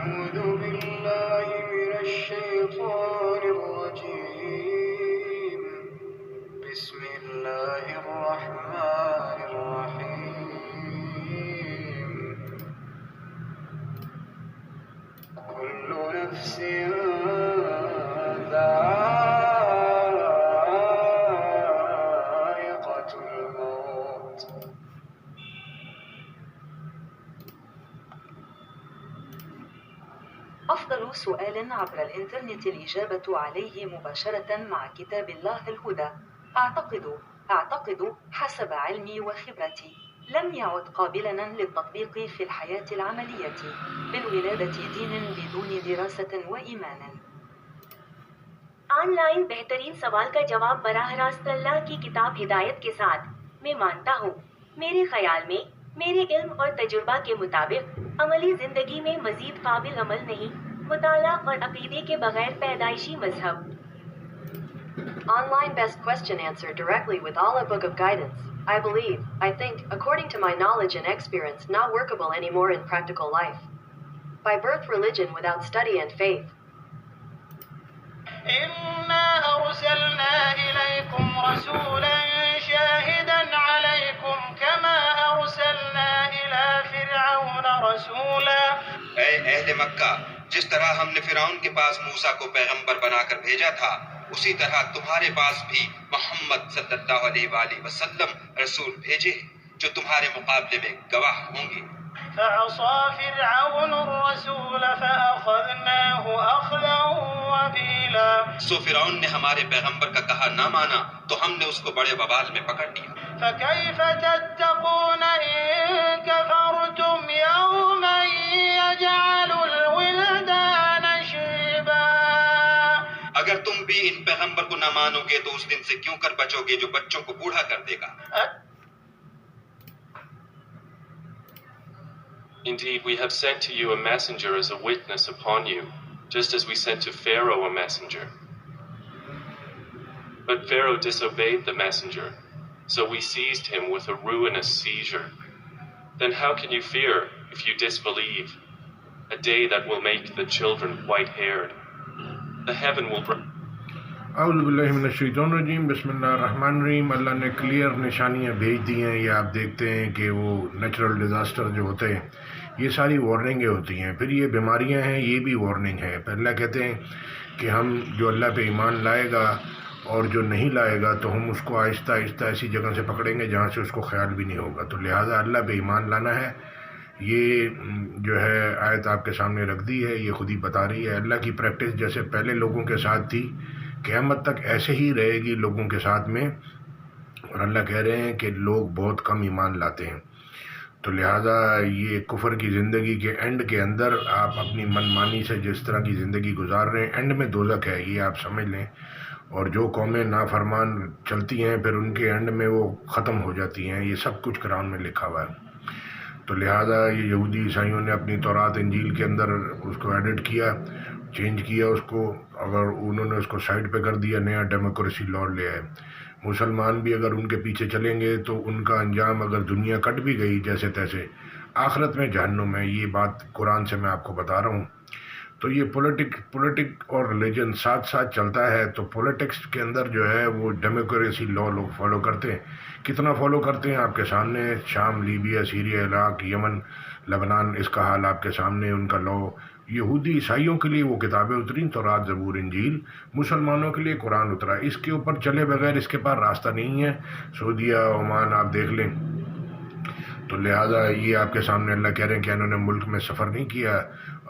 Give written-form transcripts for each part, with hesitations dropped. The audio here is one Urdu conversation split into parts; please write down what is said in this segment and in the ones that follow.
أعوذ بالله من الشيطان الرجيم بسم الله الرحمن الرحيم كل نفس ذائقة الموت أفضل سؤال عبر الإنترنت الإجابة عليه مباشرة مع كتاب الله الهدى. أعتقد حسب علمي وخبرتي لم يعد قابلا للتطبيق في الحياة العملية بالولادة دين بدون دراسة وإيمان. آن لائن بہترین سوال کا جواب براہ راست اللہ کی کتاب ہدایت کے ساتھ میں مانتا ہوں. میرے خیال میں میرے علم اور تجربہ کے مطابق عملی زندگی میں مزید قابل عمل نہیں مطالعہ اور عقیدے کے بغیر پیدائشی مذہب. Online best question answer directly with Allah Book of Guidance. I believe, I think, according to my knowledge and experience, not workable anymore in practical life. By birth religion without study and faith. إنا أرسلنا إليكم رسولا شاهدا عليكم كما أرسلنا إلى فرعون رسولا. اے اہل مکہ، جس طرح ہم نے فرعون کے پاس موسیٰ کو پیغمبر بنا کر بھیجا تھا، اسی طرح تمہارے پاس بھی محمد صلی اللہ علیہ وآلہ وسلم رسول بھیجے جو تمہارے مقابلے میں گواہ ہوں گے. فعصى فرعون الرسول فأخذناه أخذا وبيلا. سو فرعون نے ہمارے پیغمبر کا کہا نہ مانا تو ہم نے اس کو بڑے وبال میں پکڑ لیا. فكيف تتقون إن كفرتم يوما يجعل الولدان شيبا. اگر تم بھی ان پیغمبر کو نہ مانو گے تو اس دن سے کیوں کر بچو گے جو بچوں کو بوڑھا کر دے گا. Indeed, we have sent to you a messenger as a witness upon you, just as we sent to Pharaoh a messenger. But Pharaoh disobeyed the messenger, so we seized him with a ruinous seizure. Then how can you fear, if you disbelieve, a day that will make the children white-haired? The heaven will اعوذ باللہ من الشیطان الرجیم بسم اللہ الرحمن الرحیم. اللہ نے کلیئر نشانیاں بھیج دی ہیں. یہ آپ دیکھتے ہیں کہ وہ نیچرل ڈیزاسٹر جو ہوتے ہیں یہ ساری وارننگیں ہوتی ہیں. پھر یہ بیماریاں ہیں یہ بھی وارننگ ہے. پھر اللہ کہتے ہیں کہ ہم جو اللہ پہ ایمان لائے گا اور جو نہیں لائے گا تو ہم اس کو آہستہ آہستہ ایسی جگہ سے پکڑیں گے جہاں سے اس کو خیال بھی نہیں ہوگا. تو لہٰذا اللہ پہ ایمان لانا ہے. یہ جو ہے آیت آپ کے سامنے رکھ دی ہے. یہ خود ہی بتا رہی ہے اللہ کی پریکٹس جیسے پہلے لوگوں کے ساتھ تھی قیامت تک ایسے ہی رہے گی لوگوں کے ساتھ میں. اور اللہ کہہ رہے ہیں کہ لوگ بہت کم ایمان لاتے ہیں. تو لہٰذا یہ کفر کی زندگی کے اینڈ کے اندر آپ اپنی من مانی سے جس طرح کی زندگی گزار رہے ہیں اینڈ میں دوزخ ہے یہ آپ سمجھ لیں. اور جو قومیں نافرمان چلتی ہیں پھر ان کے اینڈ میں وہ ختم ہو جاتی ہیں. یہ سب کچھ قرآن میں لکھا ہوا ہے. تو لہٰذا یہ یہودی عیسائیوں نے اپنی تورات انجیل کے اندر اس کو ایڈٹ کیا چینج کیا اس کو. اگر انہوں نے اس کو سائڈ پہ کر دیا نیا ڈیموکریسی لا لے آئے. مسلمان بھی اگر ان کے پیچھے چلیں گے تو ان کا انجام اگر دنیا کٹ بھی گئی جیسے تیسے آخرت میں جہنم ہے. یہ بات قرآن سے میں آپ کو بتا رہا ہوں. تو یہ پولیٹک اور ریلیجن ساتھ ساتھ چلتا ہے. تو پولیٹکس کے اندر جو ہے وہ ڈیموکریسی لا لوگ فالو کرتے ہیں. کتنا فالو کرتے ہیں آپ کے سامنے. شام، لیبیا، سیریا، عراق، یمن، لبنان اس کا حال آپ کے سامنے. ان کا لا یہودی عیسائیوں کے لیے وہ کتابیں اتریں تورات زبور انجیل. مسلمانوں کے لیے قرآن اترا. اس کے اوپر چلے بغیر اس کے پاس راستہ نہیں ہے. سعودیہ، عمان آپ دیکھ لیں. تو لہٰذا یہ آپ کے سامنے اللہ کہہ رہے ہیں کہ انہوں نے ملک میں سفر نہیں کیا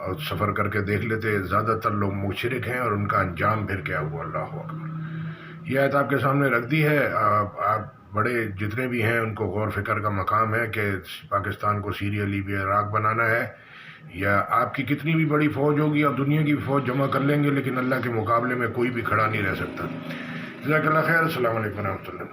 اور سفر کر کے دیکھ لیتے. زیادہ تر لوگ مشرک ہیں اور ان کا انجام پھر کیا ہوا. اللہ اکبر. یہ آیت آپ کے سامنے رکھ دی ہے. آپ بڑے جتنے بھی ہیں ان کو غور فکر کا مقام ہے کہ پاکستان کو سیریا، لیبیا، عراق بنانا ہے یا آپ کی کتنی بھی بڑی فوج ہوگی آپ دنیا کی فوج جمع کر لیں گے لیکن اللہ کے مقابلے میں کوئی بھی کھڑا نہیں رہ سکتا. جزاک اللہ خیر. السلام علیکم ورحمۃ اللہ.